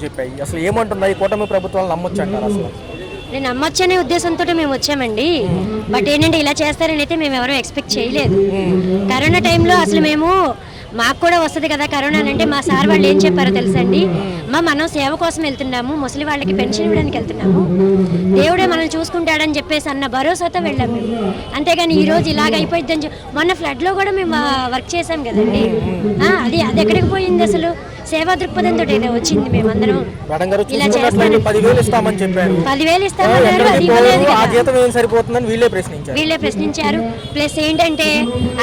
చెప్పాయి. అసలు ఏమంటున్నాయి కూటమి ప్రభుత్వాలు నమ్మొచ్చు అంటారు? అసలు నేను నమ్మొచ్చనే ఉద్దేశంతో మేము వచ్చామండి. బట్ ఏంటంటే ఇలా చేస్తారని అయితే మేము ఎవరూ ఎక్స్పెక్ట్ చేయలేదు. కరోనా టైంలో అసలు మాకు కూడా వస్తుంది కదా కరోనా అంటే మా సార్ వాళ్ళు ఏం చెప్పారో తెలుసండి, మనం సేవ కోసం వెళ్తున్నాము, ముసలి వాళ్ళకి పెన్షన్ ఇవ్వడానికి వెళ్తున్నాము, దేవుడే మనల్ని చూసుకుంటాడని చెప్పేసి అన్న భరోసాతో వెళ్ళాము మేము. అంతేగాని ఈ రోజు ఇలాగ అయిపోయిందని మొన్న ఫ్లడ్లో కూడా మేము వర్క్ చేసాం కదండి. అది ఎక్కడికి పోయింది? అసలు సేవా దృక్పథంతో వచ్చింది. మేమందరం ఇలా చేస్తాను 10,000 ఇస్తామని చెప్పారు. 10,000 ఇస్తామన్నారు, అది ఇవ్వలేదు కదా. వీళ్ళే ప్రశ్నించారు. ప్లస్ ఏంటంటే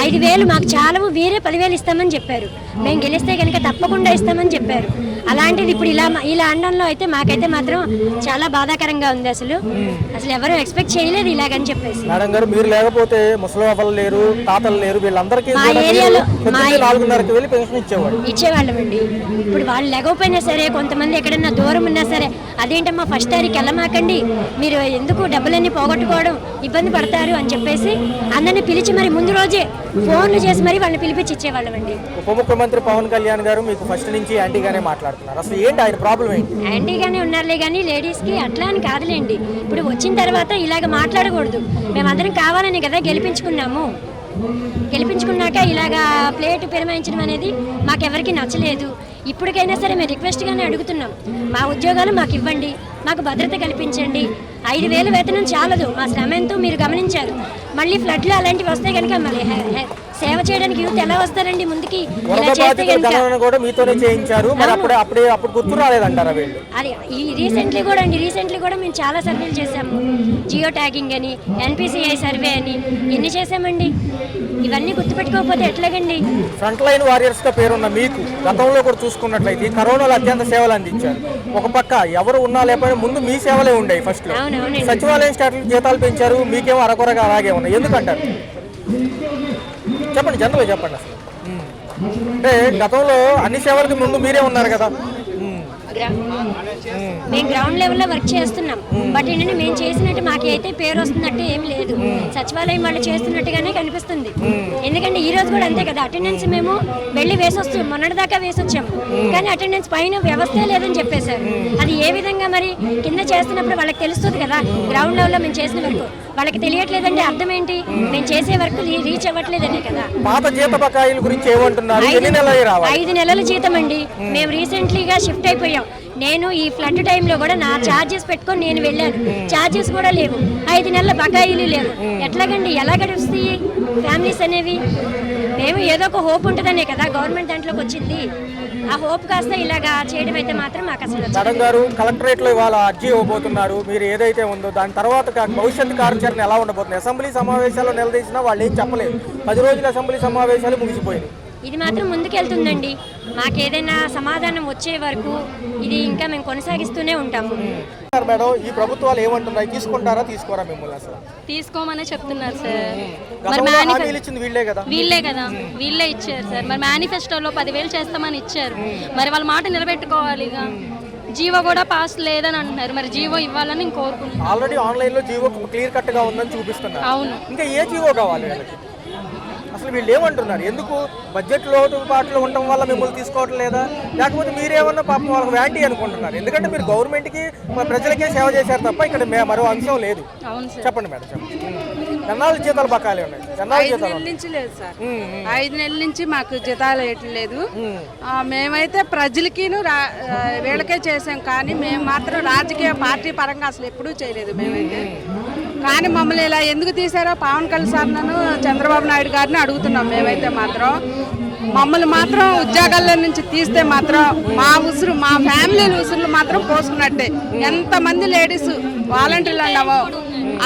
5,000 మాకు చాలవు, వేరే 10,000 ఇస్తామని చెప్పారు. మేము గెలిస్తే కనుక తప్పకుండా ఇస్తామని చెప్పారు. అలాంటిది ఇప్పుడు ఇలా అనడంలో అయితే మాకైతే మాత్రం చాలా బాధాకరంగా ఉంది. అసలు ఎవరు ఎక్స్పెక్ట్ చేయలేదు ఇలాగని చెప్పేసి. మేడం గారు, మీరు లేకపోతే ముసలి లేరు, తాతలు లేరు, వీళ్ళందరికీ మా ఏరియాలో 4,500కి వెళ్ళి పెన్షన్ ఇచ్చేవాళ్ళమండి. ఇప్పుడు వాళ్ళు లేకపోయినా సరే, కొంతమంది ఎక్కడన్నా దూరం ఉన్నా సరే, అదేంటమ్మా ఫస్ట్ తారీఖు వెళ్ళమాకండి, మీరు ఎందుకు డబ్బులన్నీ పోగొట్టుకోవడం, ఇబ్బంది పడతారు అని చెప్పేసి అందరినీ పిలిచి మరి ముందు రోజే ఫోన్లు చేసి మరి వాళ్ళని పిలిపించి ఇచ్చేవాళ్ళమండి. ఉప ముఖ్యమంత్రి పవన్ కళ్యాణ్ గారు మీకు ఫస్ట్ నుంచి యాంటీగానే మాట్లాడుతున్నారు. అసలు ఏంటి ఆయన ప్రాబ్లం ఏంటి? యాంటీగానే ఉన్నారులే కానీ లేడీస్కి అట్లా అని కాదులేండి. ఇప్పుడు వచ్చిన తర్వాత ఇలాగ మాట్లాడకూడదు. మేమందరం కావాలని కదా గెలిపించుకున్నాక ఇలాగా ప్లేట్ పెరమాయించడం అనేది మాకెవరికి నచ్చలేదు. ఇప్పటికైనా సరే మేము రిక్వెస్ట్గానే అడుగుతున్నాం, మా ఉద్యోగాలు మాకు ఇవ్వండి, మాకు భద్రత కల్పించండి. 5,000 వేతనం చాలదు, మా శ్రమ ఎంతో మీరు గమనించారు. మళ్ళీ ఫ్లడ్లు అలాంటివి వస్తే కనుక మళ్ళీ సేవ చేయడానికి యూత్ ఎలా వస్తారండి ముందుకి? ఇలా చేస్తే కనుక అది రీసెంట్లీ కూడా మేము చాలా సర్వేలు చేసాము. జియో ట్యాగింగ్ అని, NPCI సర్వే అని, ఎన్ని చేసామండి. ఇవన్నీ గుర్తుపెట్టుకోకపోతే ఎట్లాగండి? ఫ్రంట్ లైన్ వారియర్స్ గా పేరున్న మీకు గతంలో కూడా చూసుకున్నట్లయితే కరోనాలో అత్యంత సేవలు అందించారు. ఒక పక్క ఎవరు ఉన్నా లేకపోయినా ముందు మీ సేవలే ఉండేవి. ఫస్ట్ సచివాలయం స్టాఫ్లకు జీతాలు పెంచారు, మీకేమో అరకొరగా అలాగే ఉన్నాయి. ఎందుకంటారు? చెప్పండి, జనరల్గా చెప్పండి. అసలు అంటే గతంలో అన్ని సేవలకి ముందు మీరే ఉన్నారు కదా. మేము గ్రౌండ్ లెవెల్లో వర్క్ చేస్తున్నాం. బట్ ఏంటంటే మేము చేసినట్టు మాకైతే పేరు వస్తున్నట్టు ఏమి లేదు. సచివాలయం వాళ్ళు చేస్తున్నట్టుగానే కనిపిస్తుంది. ఎందుకంటే ఈ రోజు కూడా అంతే కదా, అటెండెన్స్ మేము వెళ్ళి వేసొస్తాం, మొన్నటిదాకా వేసొచ్చాము, కానీ అటెండెన్స్ పైన వ్యవస్థే లేదని చెప్పేశారు. అది ఏ విధంగా మరి కింద చేస్తున్నప్పుడు వాళ్ళకి తెలుస్తుంది కదా. గ్రౌండ్ లెవెల్లో మేము చేసిన వర్క్ వాళ్ళకి తెలియట్లేదంటే అర్థం ఏంటి? మేము చేసే వర్క్ రీచ్ అవ్వట్లేదనే కదా. 5 నెలల జీతం అండి. మేము రీసెంట్లీగా షిఫ్ట్ అయిపోయాం. నేను ఈ ఫ్లడ్ టైంలో కూడా నా ఛార్జెస్ పెట్టుకొని నేను వెళ్ళాను. ఛార్జెస్ కూడా లేవు, 5 నెలల బకాయిలు లేవు. ఎట్లాగండి, ఎలా గడుస్తాయి ఫ్యామిలీస్ అనేవి? మేము ఏదో ఒక హోప్ ఉంటుందనే కదా గవర్నమెంట్ దాంట్లోకి వచ్చింది. ఆ హోప్ కాస్త ఇలాగా చేయడం అయితే మాత్రం మాకు అసలు. మేడం గారు, కలెక్టరేట్ లో ఇవాళ అర్జీ ఇవ్వబోతున్నారు. మీరు ఏదైతే ఉందో దాని తర్వాత భవిష్యత్తు కార్యాచరణ ఎలా ఉండబోతుంది? అసెంబ్లీ సమావేశాల్లో నిలదీసినా వాళ్ళు ఏం చెప్పలేదు. 10 రోజుల అసెంబ్లీ సమావేశాలు ముగిసిపోయింది. ఇది మాత్రం ముందుకెళ్తుందండి. మాకేదైనా సమాధానం వచ్చే వరకు ఇది ఇంకా మేము కొనసాగిస్తూనే ఉంటాము. మేడం, ఈ ప్రభుత్వాలు ఏమంటున్నాయి? తీసుకుంటారా తీసుకోరా? మిమ్మల్ని అసలు తీసుకోమనే చెప్తున్నారు సార్. వీళ్ళే కదా, వీళ్ళే ఇచ్చారు సార్. మరి మేనిఫెస్టోలో 10,000 చేస్తామని ఇచ్చారు. మరి వాళ్ళ మాట నిలబెట్టుకోవాలి. జీవో కూడా పాస్ లేదని అంటున్నారు. మరి జీవో ఇవ్వాలని నేను కోరుకుంటున్నాను. ఆల్రెడీ ఆన్లైన్ లో జీవో క్లియర్ కట్ గా ఉందని చూపిస్తున్నారు. అవును, ఇంకా ఏ జీవో కావాలి? అసలు వీళ్ళు ఏమంటున్నారు? ఎందుకు బడ్జెట్ లోటుపాట్లు ఉండటం వల్ల మిమ్మల్ని తీసుకోవటం లేదా, లేకపోతే మీరేమన్నా పాపం వాళ్ళకి వ్యాంటీ అనుకుంటున్నారు? ఎందుకంటే మీరు గవర్నమెంట్కి ప్రజలకే సేవ చేశారు తప్ప ఇక్కడ మరో అంశం లేదు. చెప్పండి మేడం, చెప్పండి. ఎన్నాళ్ళు జీతాలు బకాయిలు ఉన్నాయి? 5 నెలల నుంచి లేదు సార్. 5 నెలల నుంచి మాకు జీతాలు వేయట్లేదు. మేమైతే ప్రజలకి వీళ్ళకే చేసాం, కానీ మేము మాత్రం రాజకీయ పార్టీ పరంగా అసలు ఎప్పుడూ చేయలేదు మేమైతే. కానీ మమ్మల్ని ఇలా ఎందుకు తీసారో పవన్ కళ్యాణ్ చంద్రబాబు నాయుడు గారిని అడుగుతున్నాం. మేమైతే మాత్రం మమ్మల్ని మాత్రం ఉద్యోగాల్లో నుంచి తీస్తే మాత్రం మా ఉసురు, మా ఫ్యామిలీ ఉసురులు మాత్రం పోసుకున్నట్టే. ఎంతమంది లేడీస్ వాలంటీర్లు అన్నామో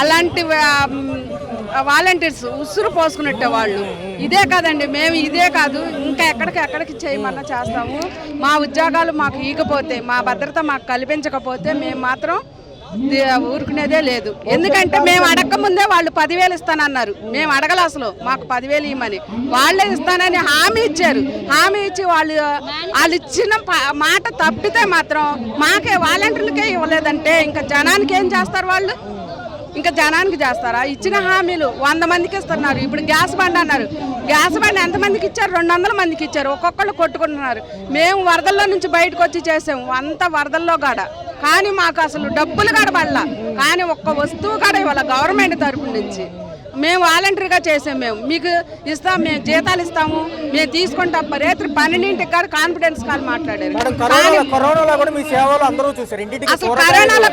అలాంటి వాలంటీర్స్ ఉసురు పోసుకున్నట్టే వాళ్ళు. ఇదే కాదండి, మేము ఇదే కాదు ఇంకా ఎక్కడికి చేయమన్నా చేస్తాము. మా ఉద్యోగాలు మాకు ఈకపోతే, మా భద్రత మాకు కల్పించకపోతే మేము మాత్రం ఊరుకునేదే లేదు. ఎందుకంటే మేము అడగక ముందే వాళ్ళు 10,000 ఇస్తానన్నారు. మేము అడగల, అసలు మాకు 10,000 ఇవ్వమని. వాళ్ళే ఇస్తానని హామీ ఇచ్చారు. హామీ ఇచ్చి వాళ్ళు ఇచ్చిన మాట తప్పితే మాత్రం మాకే వాలంటీర్లకే ఇవ్వలేదంటే ఇంకా జనానికి ఏం చేస్తారు వాళ్ళు? ఇంకా జనానికి చేస్తారా? ఇచ్చిన హామీలు 100 మందికి ఇస్తున్నారు. ఇప్పుడు గ్యాస్ బండ్ అన్నారు, గ్యాస్ బండి ఎంతమందికి ఇచ్చారు? 200 మందికి ఇచ్చారు. ఒక్కొక్కళ్ళు కొట్టుకుంటున్నారు. మేము వరదల్లో నుంచి బయటకు వచ్చి చేసాము, అంత వరదల్లో కాడ. కానీ మాకు అసలు డబ్బులు కాడ పడలా. కానీ ఒక్క వస్తువు కాడ ఇవాళ గవర్నమెంట్ తరపు నుంచి మేము వాలంటరీగా చేసాం. మేము మీకు ఇస్తాం, మేము జీతాలు ఇస్తాము, మేము తీసుకుంటాం. రేత్రి 12 కాడ కాన్ఫిడెన్స్ కాల్ మాట్లాడారు. అసలు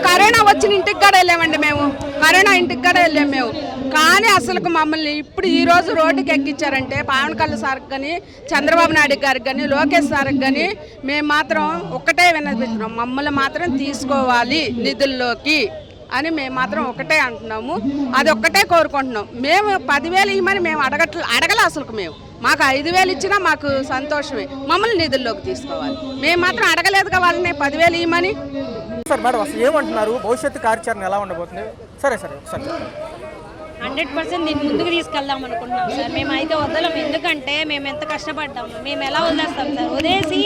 కరోనా వచ్చిన ఇంటికి కూడా వెళ్ళామండి మేము. కరోనా ఇంటికి కూడా వెళ్ళాము మేము. కానీ అసలు మమ్మల్ని ఇప్పుడు ఈ రోజు రోడ్డుకి ఎక్కించారంటే పవన్ కళ్యాణ్ సార్కి కానీ, చంద్రబాబు నాయుడు గారికి కానీ, లోకేష్ సార్కి కానీ మేము మాత్రం ఒక్కటే విన్నవిస్తున్నాం, మమ్మల్ని మాత్రం తీసుకోవాలి నిధుల్లోకి అని మేము మాత్రం ఒకటే అంటున్నాము. అది ఒక్కటే కోరుకుంటున్నాం. మేము 10,000 ఇవ్వమని మేము అడగల. అసలు మేము మాకు 5,000 ఇచ్చినా మాకు సంతోషమే. మమ్మల్ని నిధుల్లోకి తీసుకోవాలి. మేము మాత్రం అడగలేదుగా వాళ్ళని 10,000 ఇవ్వమని. సార్ మేడం అసలు ఏమంటున్నారు? భవిష్యత్తు కార్యాచరణ ఎలా ఉండబోతుంది? సరే ఒకసారి 100% దీన్ని ముందుకు తీసుకెళ్దాం అనుకుంటున్నాం సార్. మేమైతే వదలం. ఎందుకంటే మేము ఎంత కష్టపడ్డాము. మేము ఎలా వదిలేస్తాం సార్? వదిలేసి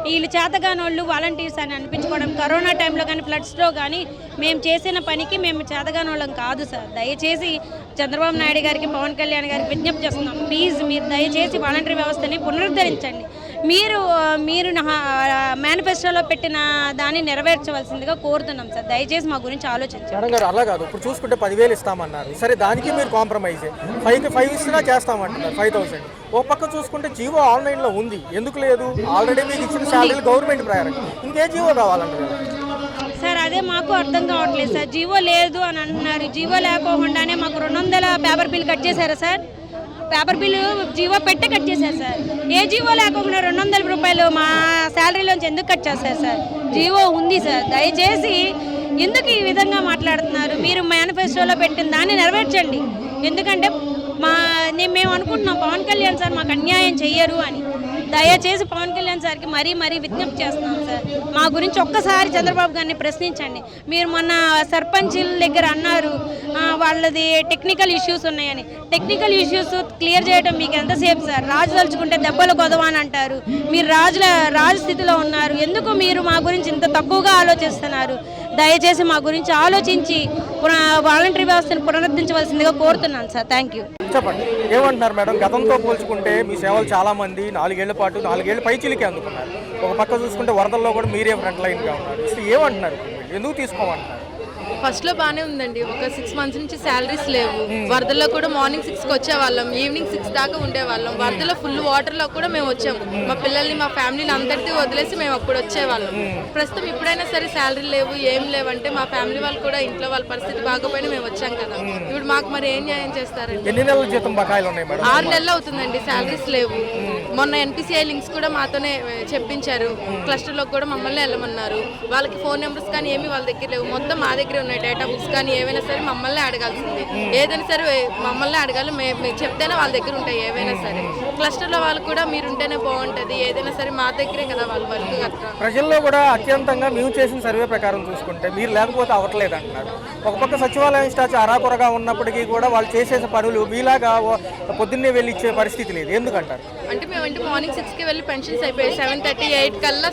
వీళ్ళు చేతగాని వాళ్ళు వాలంటీర్స్ అని అనిపించుకోవడం. కరోనా టైంలో కానీ, ఫ్లడ్స్లో కానీ మేము చేసిన పనికి మేము చేతగాని వాళ్ళం కాదు సార్. దయచేసి చంద్రబాబు నాయుడు గారికి, పవన్ కళ్యాణ్ గారికి విజ్ఞప్తి చేస్తున్నాం. ప్లీజ్ మీరు దయచేసి వాలంటరీ వ్యవస్థని పునరుద్ధరించండి. మీరు మేనిఫెస్టోలో పెట్టిన దాన్ని నెరవేర్చవలసిందిగా కోరుతున్నాం సార్. దయచేసి మా గురించి ఆలోచించండి. అలా కాదు, ఇప్పుడు చూసుకుంటే 10,000 ఇస్తామన్నారు. సరే దానికి మీరు కాంప్రమైజ్ 5 ఇచ్చినా చేస్తామంటున్నారు 5,000. ఒక పక్క చూసుకుంటే జీవో ఆన్లైన్లో ఉంది, ఎందుకు లేదు? ఆల్రెడీ మీకు ఇచ్చిన శాలరీలు గవర్నమెంట్ ప్రయారిటీ, ఇంకే జీవో కావాలంటారు సార్. అదే మాకు అర్థం కావట్లేదు సార్. జీవో లేదు అని అంటున్నారు. జీవో లేకోకుండానే మాకు 200 పేపర్ బిల్ కట్ చేశారా సార్? పేపర్ బిల్లు జీవో పెట్టి కట్ చేశారు సార్. ఏ జీవో లేకుండా 200 రూపాయలు మా శాలరీలోంచి ఎందుకు కట్ చేస్తారు సార్? జీవో ఉంది సార్. దయచేసి ఎందుకు ఈ విధంగా మాట్లాడుతున్నారు? మీరు మేనిఫెస్టోలో పెట్టిన దాన్ని నెరవేర్చండి. ఎందుకంటే మేము అనుకుంటున్నాం పవన్ కళ్యాణ్ సార్ మాకు అన్యాయం చెయ్యరు అని. దయచేసి పవన్ కళ్యాణ్ సార్కి మరీ విజ్ఞప్తి చేస్తున్నాం సార్. మా గురించి ఒక్కసారి చంద్రబాబు గారిని ప్రశ్నించండి. మీరు మొన్న సర్పంచుల దగ్గర అన్నారు వాళ్ళది టెక్నికల్ ఇష్యూస్ ఉన్నాయని. టెక్నికల్ ఇష్యూస్ క్లియర్ చేయడం మీకు ఎంతసేపు సార్? రాజు తలుచుకుంటే దెబ్బలు కొదవని అంటారు. మీరు రాజు స్థితిలో ఉన్నారు. ఎందుకు మీరు మా గురించి ఇంత తక్కువగా ఆలోచిస్తున్నారు? దయచేసి మా గురించి ఆలోచించి వాలంటరీ వ్యవస్థను పునరుద్ధరించవలసిందిగా కోరుతున్నాను సార్. Thank you. చెప్పండి ఏమంటున్నారు మేడం? గతంతో పోల్చుకుంటే మీ సేవలు చాలా మంది 4 ఏళ్ల పాటు 4 ఏళ్ళు పైచిలికే అందుకున్నారు. ఒక పక్క చూసుకుంటే వరదల్లో కూడా మీరే ఫ్రంట్ లైన్గా ఉన్నారు. అసలు ఏమంటున్నారు? ఎందుకు తీసుకోమంటున్నారు? ఫస్ట్లో బాగానే ఉందండి. ఒక 6 మంత్స్ నుంచి శాలరీస్ లేవు. వరదల్లో కూడా మార్నింగ్ 6కి వచ్చేవాళ్ళం, ఈవినింగ్ 6 దాకా ఉండేవాళ్ళం. వరదలో ఫుల్ వాటర్లో కూడా మేము వచ్చాము. మా పిల్లల్ని, మా ఫ్యామిలీని అందరికీ వదిలేసి మేము అప్పుడు వచ్చేవాళ్ళం. ప్రస్తుతం ఇప్పుడైనా సరే శాలరీ లేవు, ఏం లేవంటే మా ఫ్యామిలీ వాళ్ళు కూడా ఇంట్లో వాళ్ళ పరిస్థితి బాగోపోయినా మేము వచ్చాం కదా. ఇప్పుడు మాకు మరి ఏం న్యాయం చేస్తారండి? ఎన్ని నెలల జీతం బకాయిలు ఉన్నాయి మేడం? 6 నెలలు అవుతుందండి శాలరీస్ లేవు. మొన్న NPCI లింక్స్ కూడా మాతోనే చెప్పించారు. క్లస్టర్లోకి కూడా మమ్మల్ని వెళ్ళమన్నారు. వాళ్ళకి ఫోన్ నెంబర్స్ కానీ ఏమి వాళ్ళ దగ్గర లేవు. మొత్తం మా దగ్గర ఉన్నాయి. డేటా బుక్స్ కానీ ఏవైనా సరే మమ్మల్ని అడగాల్సింది. ఏదైనా సరే మమ్మల్ని అడగాలి. మేము చెప్తేనే వాళ్ళ దగ్గర ఉంటాయి ఏవైనా సరే. క్లస్టర్లో వాళ్ళు కూడా మీరు ఉంటేనే బాగుంటుంది, ఏదైనా సరే మా దగ్గరే కదా వాళ్ళ వర్క్ అట్లా. ప్రజల్లో కూడా అత్యంతంగా మేము చేసిన సర్వే ప్రకారం చూసుకుంటే మీరు లేకపోతే అవ్వట్లేదు అంటున్నారు. ఒక పక్క సచివాలయం స్టాచ్ అరాకొరగా ఉన్నప్పటికీ కూడా వాళ్ళు చేసే పనులు మీలాగా పొద్దున్నే వెళ్ళి ఇచ్చే పరిస్థితి లేదు. ఎందుకంటారు? అంటే మేమంటే మార్నింగ్ 6కి వెళ్ళి పెన్షన్స్ అయిపోయాయి. 7:30, 8 కల్లా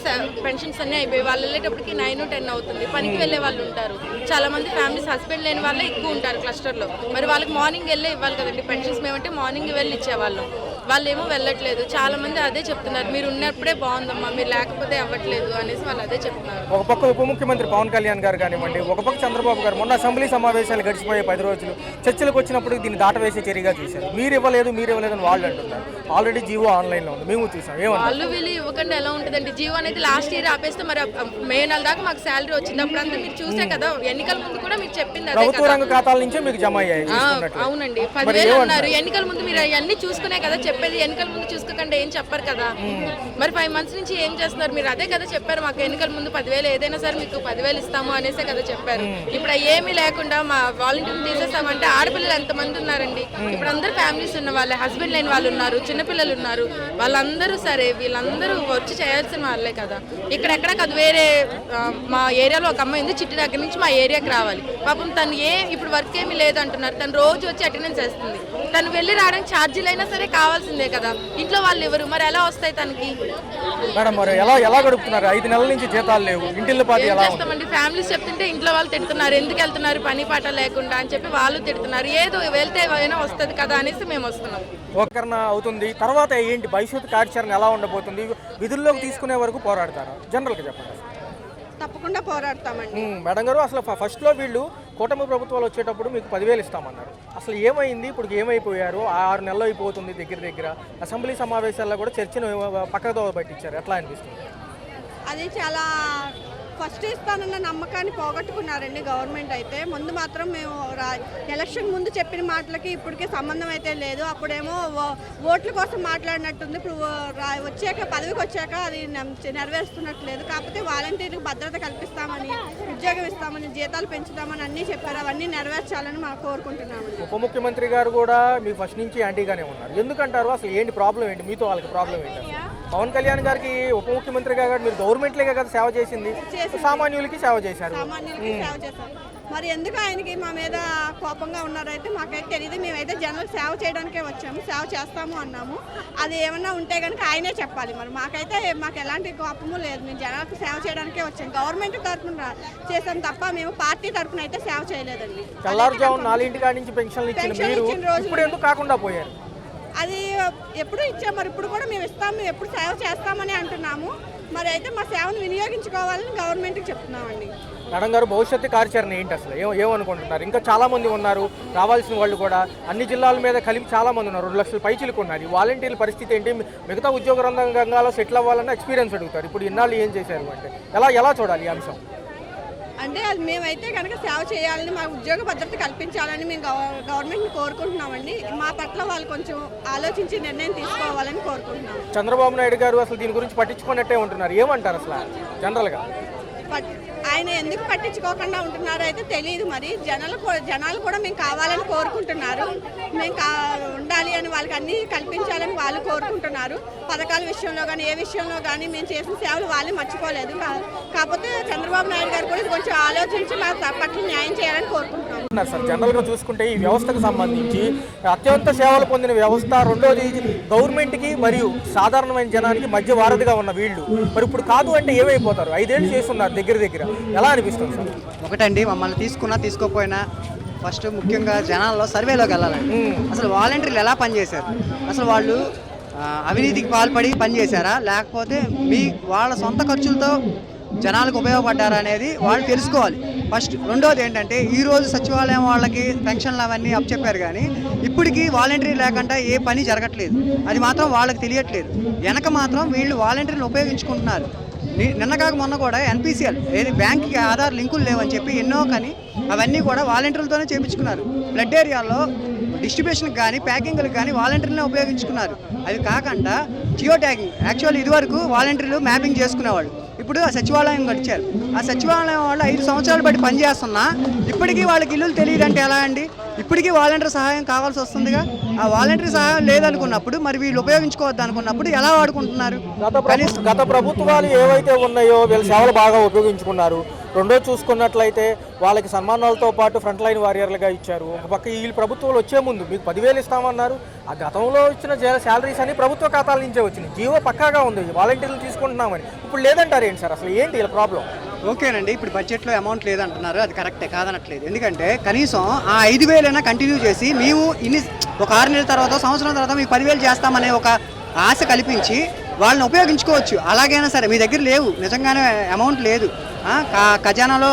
పెన్షన్స్ అన్నీ అయిపోయి వాళ్ళు వెళ్ళేటప్పటికి 9, 10 అవుతుంది. పనికి వెళ్ళే వాళ్ళు ఉంటారు. చాలా మంది ఫ్యామిలీస్ హస్బెండ్ లేని వాళ్ళే ఎక్కువ ఉంటారు క్లస్టర్లో. మరి వాళ్ళకి మార్నింగ్ వెళ్ళే ఇవ్వాలి కదండి పెన్షన్స్. మేమంటే మార్నింగ్ వెళ్ళి ఇచ్చేవాళ్ళం. వాళ్ళు ఏమో వెళ్ళట్లేదు. చాలా మంది అదే చెప్తున్నారు, మీరు ఉన్నప్పుడే బాగుందమ్మా, మీరు లేకపోతే అవ్వట్లేదు అనేసి వాళ్ళు అదే చెప్తున్నారు. ఒక పక్క ఉప ముఖ్యమంత్రి పవన్ కళ్యాణ్ గారు కానివ్వండి, ఒక పక్క చంద్రబాబు గారు మొన్న అసెంబ్లీ సమావేశాలు గడిచిపోయే 10 రోజులు చర్చలకు వచ్చినప్పుడు దీన్ని దాటవేసే చర్యగా చూశారు. మీరు ఇవ్వలేదు అని వాళ్ళు అంటున్నారు. ఆల్రెడీ జీవో ఆన్లైన్లో ఉంది, మేము చూసాం. వాళ్ళు వీళ్ళు ఇవ్వకుండా ఎలా ఉంటుందండి? జీవో అనేది లాస్ట్ ఇయర్ ఆపేస్తే మరి మే నెల దాకా మాకు శాలరీ వచ్చింది. అప్పుడంతా మీరు చూసే కదా, ఎన్నికల ముందు కూడా మీరు చెప్పింది ప్రభుత్వ రంగ ఖాతాల నుంచే మీకు జమ అయ్యాయి. అవునండి, 10,000 అన్నారు. ఎన్నికల ముందు మీరు అవన్నీ చూసుకునే కదా చెప్పేది. ఎన్నికల ముందు చూసుకోకుండా ఏం చెప్పారు కదా. మరి 5 మంత్స్ నుంచి ఏం చేస్తున్నారు? మీరు అదే కదా చెప్పారు, మాకు ఎన్నికల ముందు 10,000 ఏదైనా సరే మీకు 10,000 ఇస్తాము అనేసే కదా చెప్పారు. ఇప్పుడు ఏమీ లేకుండా మా వాలంటీర్లు తీసేస్తామంటే ఆడపిల్లలు ఎంతమంది ఉన్నారండి? ఇప్పుడు అందరూ ఫ్యామిలీస్ ఉన్న వాళ్ళే, హస్బెండ్ లేని వాళ్ళు ఉన్నారు, చిన్నపిల్లలు ఉన్నారు. వాళ్ళందరూ సరే వీళ్ళందరూ వచ్చి చేయాల్సిన వాళ్ళే కదా. ఇక్కడెక్కడ కాదు, వేరే మా ఏరియాలో ఒక అమ్మాయి ఉంది, చిట్టి దగ్గర నుంచి మా ఏరియాకి రావాలి. పాపం తను ఇప్పుడు వర్క్ ఏమీ లేదు అంటున్నారు. తను రోజు వచ్చి అటెండెన్స్ వేస్తుంది. తను వెళ్ళి రావడానికి ఛార్జీలు అయినా సరే కావాల్సిందే కదా, ఇంట్లో వాళ్ళు ఎవరు, మరి ఎలా వస్తాయి తనకి? మేడం మరి ఎలా గడుపుతున్నారు? 5 నెలల నుంచి జీతాలు లేవు, ఇంటిల్లి పాతి ఏం ఎలా ఉంది? చేస్తామండి, ఫ్యామిలీస్ చెప్తుంటే ఇంట్లో వాళ్ళు తిడుతున్నారు, ఎందుకు వెళ్తున్నారు పని పాట లేకుండా అని చెప్పి వాళ్ళు తిడుతున్నారు. ఏదో వెళ్తే ఏమైనా వస్తుంది కదా అనేసి మేము వస్తున్నాం. ఒకరణ అవుతుంది, తర్వాత ఏంటి భవిష్యత్తు కార్యాచరణ ఎలా ఉండబోతుంది? విధుల్లోకి తీసుకునే వరకు పోరాడతారా? జనరల్గా చెప్పండి. తప్పకుండా పోరాడతామండి. మేడం గారు, అసలు ఫస్ట్లో వీళ్ళు కూటమి ప్రభుత్వాలు వచ్చేటప్పుడు మీకు 10,000 ఇస్తామన్నారు. అసలు ఏమైంది? ఇప్పుడు ఏమైపోయారు? 6 నెలలు అయిపోతుంది దగ్గర. అసెంబ్లీ సమావేశాల్లో కూడా చర్చను పక్కదో పట్టించారు. ఎట్లా అనిపిస్తుంది? అది చాలా ఫస్ట్ ఇస్తానన్న నమ్మకాన్ని పోగొట్టుకున్నారండి గవర్నమెంట్ అయితే. ముందు మాత్రం మేము ఎలక్షన్ ముందు చెప్పిన మాటలకి ఇప్పటికే సంబంధం అయితే లేదు. అప్పుడేమో ఓట్ల కోసం మాట్లాడినట్టుంది. ఇప్పుడు వచ్చాక పదవికి వచ్చాక అది నెరవేరుస్తున్నట్లేదు. కాకపోతే వాలంటీర్లకు భద్రత కల్పిస్తామని, ఉద్యోగం ఇస్తామని, జీతాలు పెంచుతామని అన్నీ చెప్పారు. అవన్నీ నెరవేర్చాలని మనం కోరుకుంటున్నాము. ఉప ముఖ్యమంత్రి గారు కూడా మీకు ఫస్ట్ నుంచి యాంటీగానే ఉన్నారు. ఎందుకంటారు? అసలు ఏంటి ప్రాబ్లం ఏంటి? మీతో వాళ్ళకి ప్రాబ్లం ఏంటి? పవన్ కళ్యాణ్ గారికి ఉప ముఖ్యమంత్రిగా మీరు గవర్నమెంట్లే కదా సేవ చేసింది, సామాన్యులకి సేవ చేశారు. మరి ఎందుకు ఆయనకి మా మీద కోపంగా ఉన్నారైతే మాకైతే తెలియదు. మేమైతే జనాలకు సేవ చేయడానికే వచ్చాము, సేవ చేస్తాము అన్నాము. అది ఏమన్నా ఉంటే కనుక ఆయనే చెప్పాలి. మరి మాకు ఎలాంటి కోపము లేదు. మేము జనాలకు సేవ చేయడానికే వచ్చాము. గవర్నమెంట్ తరఫున చేసాం తప్ప మేము పార్టీ తరఫున అయితే సేవ చేయలేదండి. తెల్లారుజాము 4 కాడి నుంచి పెన్షన్లు ఇచ్చిన మీరు ఇప్పుడు ఎందుకు కాకుండా పోయారు? అది ఎప్పుడు ఇచ్చాము, మరి ఇప్పుడు కూడా మేము ఇస్తాము, ఎప్పుడు సేవ చేస్తామని అంటున్నాము. మరి అయితే మా సేవను వినియోగించుకోవాలని గవర్నమెంట్కి చెప్తున్నామండి. మేడం గారు, భవిష్యత్తు కార్యాచరణ ఏంటి? అసలు ఏమనుకుంటున్నారు? ఇంకా చాలా మంది ఉన్నారు, రావాల్సిన వాళ్ళు కూడా అన్ని జిల్లాల మీద కలిపి చాలా మంది ఉన్నారు. 2 లక్షల పైచీలకు ఉన్నారు. వాలంటీర్ల పరిస్థితి ఏంటి? మిగతా ఉద్యోగ రంగంలో సెటిల్ అవ్వాలన్న ఎక్స్పీరియన్స్ అడుగుతారు. ఇప్పుడు ఇన్నాళ్ళు ఏం చేశారు అంటే ఎలా చూడాలి ఈ అంశం? అంటే అది మేమైతే కనుక సేవ చేయాలని, మా ఉద్యోగ భద్రత కల్పించాలని మేము గవర్నమెంట్ని కోరుకుంటున్నామండి. మా పట్ల వాళ్ళు కొంచెం ఆలోచించి నిర్ణయం తీసుకోవాలని కోరుకుంటున్నాం. చంద్రబాబు నాయుడు గారు అసలు దీని గురించి పట్టించుకున్నట్టే ఉంటున్నారు. ఏమంటారు అసలు జనరల్గా? ఆయన ఎందుకు పట్టించుకోకుండా ఉంటున్నారో అయితే తెలియదు. మరి జనాలు కూడా మేము కావాలని కోరుకుంటున్నారు. మేము ఉండాలి అని వాళ్ళకి అన్నీ కల్పించాలని వాళ్ళు కోరుకుంటున్నారు. పథకాల విషయంలో కానీ ఏ విషయంలో కానీ మేము చేసిన సేవలు వాళ్ళే మర్చిపోలేదు. కాకపోతే చంద్రబాబు నాయుడు గారు కూడా కొంచెం ఆలోచించి మా పట్ల న్యాయం చేయాలని కోరుకుంటున్నాం. సార్, జనరల్గా చూసుకుంటే ఈ వ్యవస్థకు సంబంధించి అత్యంత సేవలు పొందిన వ్యవస్థ, రెండోది గవర్నమెంట్కి మరియు సాధారణమైన జనానికి మధ్య వారధిగా ఉన్న వీళ్ళు మరి ఇప్పుడు కాదు అంటే ఏమైపోతారు? 5 ఏళ్ళు చేస్తున్నారు దగ్గర. ఎలా అనిపిస్తుంది సార్? ఒకటండి, మమ్మల్ని తీసుకోకపోయినా ఫస్ట్ ముఖ్యంగా జనాల్లో సర్వేలోకి వెళ్ళాలండి. అసలు వాలంటీర్లు ఎలా పనిచేశారు? అసలు వాళ్ళు అవినీతికి పాల్పడి పనిచేశారా, లేకపోతే వాళ్ళ సొంత ఖర్చులతో జనాలకు ఉపయోగపడ్డారా అనేది వాళ్ళు తెలుసుకోవాలి ఫస్ట్. రెండోది ఏంటంటే, ఈరోజు సచివాలయం వాళ్ళకి పెన్షన్లు అవన్నీ అప్పచెప్పారు, కానీ ఇప్పటికీ వాలంటీర్ లేకుండా ఏ పని జరగట్లేదు. అది మాత్రం వాళ్ళకి తెలియట్లేదు. వెనక మాత్రం వీళ్ళు వాలంటీర్లు ఉపయోగించుకుంటున్నారు. నిన్న కాక మొన్న కూడా ఎన్పిసిఎల్ ఏది బ్యాంక్కి ఆధార్ లింకులు లేవని చెప్పి ఎన్నో, కానీ అవన్నీ కూడా వాలంటీర్లతోనే చేయించుకున్నారు. బ్లడ్ ఏరియాలో డిస్ట్రిబ్యూషన్కి కానీ ప్యాకింగ్లకు కానీ వాలంటీర్లనే ఉపయోగించుకున్నారు. అది కాకుండా జియో ట్యాగింగ్, యాక్చువల్ ఇదివరకు వాలంటీర్లు మ్యాపింగ్ చేసుకునేవాళ్ళు, ఇప్పుడు ఆ సచివాలయం గడిచారు. ఆ సచివాలయం వాళ్ళు 5 సంవత్సరాలు బట్టి పనిచేస్తున్నా ఇప్పటికీ వాళ్ళకి ఇల్లులు తెలియదంటే ఎలా అండి? ఇప్పటికీ వాలంటీర్ సహాయం కావాల్సి వస్తుందిగా. ఆ వాలంటీర్ సహాయం లేదనుకున్నప్పుడు మరి వీళ్ళు ఉపయోగించుకోవద్దు అనుకున్నప్పుడు ఎలా వాడుకుంటున్నారు? గత ప్రభుత్వాలు ఏవైతే ఉన్నాయో వీళ్ళ సేవలు బాగా ఉపయోగించుకున్నారు. రెండో చూసుకున్నట్లయితే వాళ్ళకి సన్మానాలతో పాటు ఫ్రంట్ లైన్ వారియర్లుగా ఇచ్చారు. ఒక పక్క ఈ ప్రభుత్వాలు వచ్చే ముందు మీకు 10,000 ఇస్తామన్నారు. ఆ గతంలో ఇచ్చిన శాలరీస్ అని ప్రభుత్వ ఖాతాల నుంచే వచ్చినాయి. జీవో పక్కాగా ఉంది, వాలంటీర్లు తీసుకుంటున్నామని. ఇప్పుడు లేదంటారు ఏంటి సార్? అసలు ఏంటి ఇలా ప్రాబ్లం? ఓకేనండి, ఇప్పుడు బడ్జెట్లో అమౌంట్ లేదంటున్నారు, అది కరెక్టే, కాదనట్లేదు. ఎందుకంటే కనీసం ఆ 5,000 అయినా కంటిన్యూ చేసి మేము ఒక 6 నెలల తర్వాత, సంవత్సరం తర్వాత మీకు 10,000 చేస్తామనే ఒక ఆశ కల్పించి వాళ్ళని ఉపయోగించుకోవచ్చు. అలాగైనా సరే మీ దగ్గర లేవు, నిజంగానే అమౌంట్ లేదు, ఖజానాలో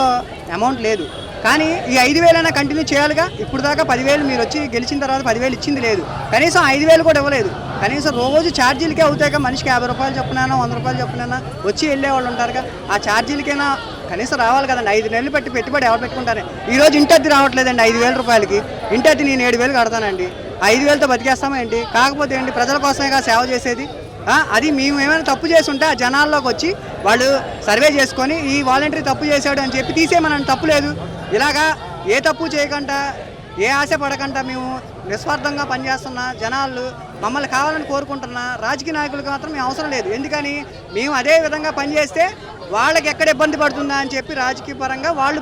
అమౌంట్ లేదు, కానీ ఈ 5,000 అయినా కంటిన్యూ చేయాలిగా. ఇప్పుడు దాకా 10,000 మీరు వచ్చి గెలిచిన తర్వాత 10,000 ఇచ్చింది లేదు, కనీసం 5,000 కూడా ఇవ్వలేదు. కనీసం రోజు ఛార్జీలకే అవుతాయిగా, మనిషికి 50 రూపాయలు చెప్పునైనా 100 రూపాయలు చెప్పునైనా వచ్చి వెళ్ళే వాళ్ళు ఉంటారుగా. ఆ ఛార్జీలకైనా కనీసం రావాలి కదండి. 5 నెలలు పెట్టి పెట్టుబడి ఎవరు పెట్టుకుంటారు? ఈరోజు ఇంటద్ది రావట్లేదండి 5,000 రూపాయలకి. ఇంటద్ది నేను 7,000 కడతానండి. 5,000తో బతికేస్తామా ఏంటి? కాకపోతే ఏంటి, ప్రజల కోసమేగా సేవ చేసేది. అది మేము ఏమైనా తప్పు చేసి ఉంటే ఆ జనాల్లోకి వచ్చి వాళ్ళు సర్వే చేసుకొని ఈ వాలంటీర్ తప్పు చేశాడు అని చెప్పి తీసేయమని తప్పు లేదు. ఇలాగా ఏ తప్పు చేయకుండా, ఏ ఆశ పడకుండా మేము నిస్వార్థంగా పనిచేస్తున్న జనాలు మమ్మల్ని కావాలని కోరుకుంటున్న రాజకీయ నాయకులకు మాత్రం మేము అవసరం లేదు. ఎందుకని, మేము అదే విధంగా పనిచేస్తే వాళ్ళకి ఎక్కడ ఇబ్బంది పడుతుందా అని చెప్పి రాజకీయ పరంగా వాళ్ళు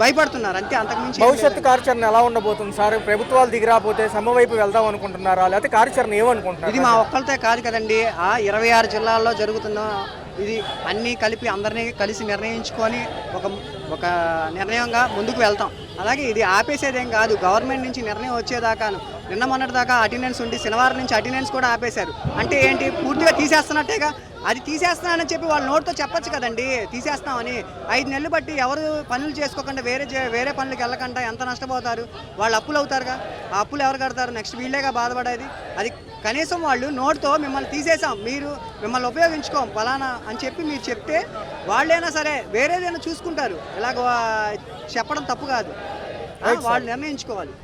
భయపడుతున్నారు అంతే, అంతకుమించి ఏం భవిష్యత్తు కార్యాచరణ ఎలా ఉండబోతుంది సార్? ప్రభుత్వాలు దిగిరాపోతే సమ్మె వైపు వెళ్దాం అనుకుంటున్నారా, లేకపోతే కార్యాచరణ ఏమనుకుంటున్నారు? ఇది మా ఒక్కరితో కాదు కదండి, ఆ 26 జిల్లాల్లో జరుగుతున్న ఇది అన్నీ కలిపి అందరినీ కలిసి నిర్ణయించుకొని ఒక నిర్ణయంగా ముందుకు వెళ్తాం. అలాగే ఇది ఆపేసేదేం కాదు, గవర్నమెంట్ నుంచి నిర్ణయం వచ్చేదాకాను. నిన్న మొన్నటి దాకా అటెండెన్స్ ఉండి శనివారం నుంచి అటెండెన్స్ కూడా ఆపేశారు. అంటే ఏంటి, పూర్తిగా తీసేస్తున్నట్టేగా. అది తీసేస్తున్నానని చెప్పి వాళ్ళ నోటితో చెప్పొచ్చు కదండి తీసేస్తామని. 5 నెలలు బట్టి ఎవరు పనులు చేసుకోకుండా వేరే పనులకు వెళ్ళకుండా ఎంత నష్టపోతారు? వాళ్ళు అప్పులు అవుతారుగా, ఆ అప్పులు ఎవరు కడతారు? నెక్స్ట్ వీళ్ళేగా బాధపడేది. అది కనీసం వాళ్ళు నోటితో మిమ్మల్ని తీసేసాం, మిమ్మల్ని ఉపయోగించుకోం ఫలానా అని చెప్పి మీరు చెప్తే వాళ్ళైనా సరే వేరేదైనా చూసుకుంటారు. ఇలాగ చెప్పడం తప్పు కాదు, వాళ్ళు నిర్ణయించుకోవాలి.